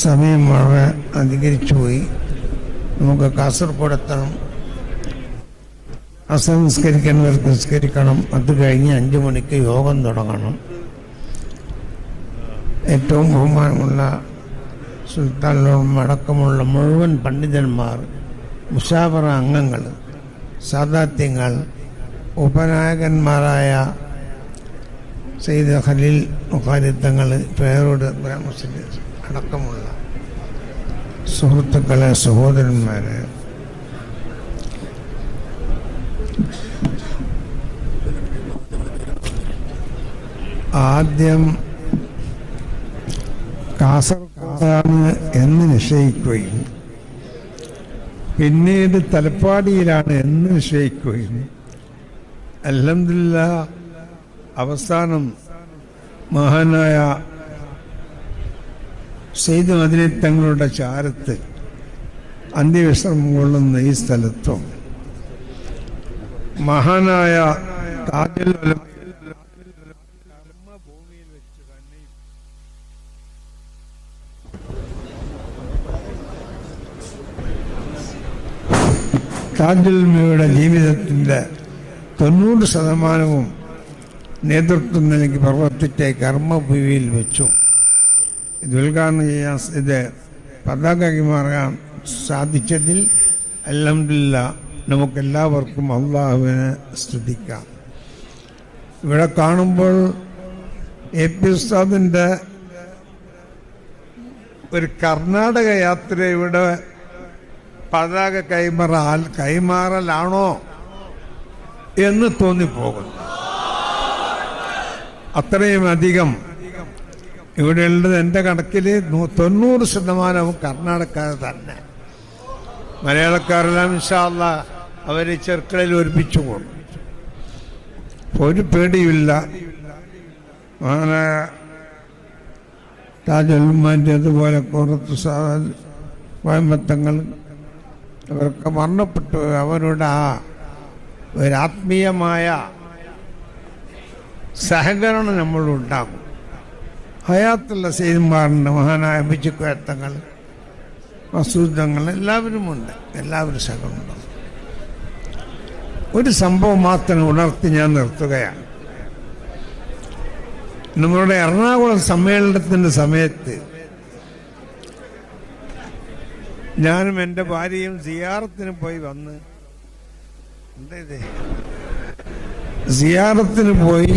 സമയം വളരെ അധികരിച്ചു പോയി. നമുക്ക് കാസർഗോഡ് എത്തണം. അസംസ്കരിക്കുന്നവർക്ക് നിസ്കരിക്കണം. അത് കഴിഞ്ഞ് 5 മണിക്ക് യോഗം തുടങ്ങണം. ഏറ്റവും ബഹുമാനമുള്ള സുൽത്താനും അടക്കമുള്ള മുഴുവൻ പണ്ഡിതന്മാർ, മുഷാവറ അംഗങ്ങൾ, സാദാത്യങ്ങൾ, ഉപനായകന്മാരായ സയ്യിദ് ഖലീൽ മുഖാലിത്തങ്ങൾ, പേരോട് മുസ്ലിം അടക്കമുള്ള സുഹൃത്തുക്കളെ, സഹോദരന്മാരെ, ആദ്യം കാസർഗോഡാണ് എന്ന് നിശ്ചയിക്കുകയും പിന്നീട് തലപ്പാടിയിലാണ് എന്ന് നിശ്ചയിക്കുകയും അൽഹംദുലില്ലാഹ് അവസാനം മഹാനായ സയ്യിദ് മദീനി തങ്ങളുടെ ചാരത്ത് അന്ത്യവിശ്രമം കൊള്ളുന്ന ഈ സ്ഥലത്തും മഹാനായ താജുൽ ഉലമ ഭൂമിയിൽ വെച്ച് തന്നെ താജുൽ ഉലമയുടെ ജീവിതത്തിൻ്റെ 90% നേതൃത്വം നൽകി പ്രവർത്തിച്ച കർമ്മഭൂമിയിൽ വെച്ചു ഇത് ഉദ്ഘാടനം ചെയ്യാൻ, ഇത് പതാക കൈമാറാൻ സാധിച്ചതിൽ അൽഹംദുലില്ലാഹ് നമുക്കെല്ലാവർക്കും അള്ളാഹുവിനെ സ്തുതിക്കാം. ഇവിടെ കാണുമ്പോൾ AP ഉസ്താദിൻ്റെ ഒരു കർണാടക യാത്ര ഇവിടെ പതാക കൈമാറലാണോ എന്ന് തോന്നിപ്പോകുന്നു. അത്രയും അധികം ഇവിടെയുള്ളത് എൻ്റെ കണക്കിൽ 90% കർണാടകക്കാർ തന്നെ. മലയാളക്കാരെല്ലാം ഇൻഷാ അല്ലാഹ് അവരെ ചെറുക്കളിൽ ഒരുമിച്ചു പോകും. ഒരു പേടിയില്ല. അങ്ങനെ താജുൽ ഉലമാൻ്റെ അതുപോലെ കുറത്ത് കോയമ്പത്തങ്ങൾ അവരൊക്കെ മരണപ്പെട്ടു. അവരുടെ ആ ഒരാത്മീയമായ സഹകരണം നമ്മളുണ്ടാകും. ഹയാത്തുള്ള സയ്യിദ്മാരുണ്ട്, മഹാനായ ബിജുക്കോയത്തങ്ങൾ, മസൂദങ്ങൾ, എല്ലാവരുമുണ്ട്. എല്ലാവരും സഹകരണം. ഒരു സംഭവം മാത്രം ഉണർത്തി ഞാൻ നിർത്തുകയാണ്. നമ്മളുടെ എറണാകുളം സമ്മേളനത്തിൻ്റെ സമയത്ത് ഞാനും എൻ്റെ ഭാര്യയും സിയാറത്തിന് പോയി വന്ന് സിയാറത്തിന് പോയി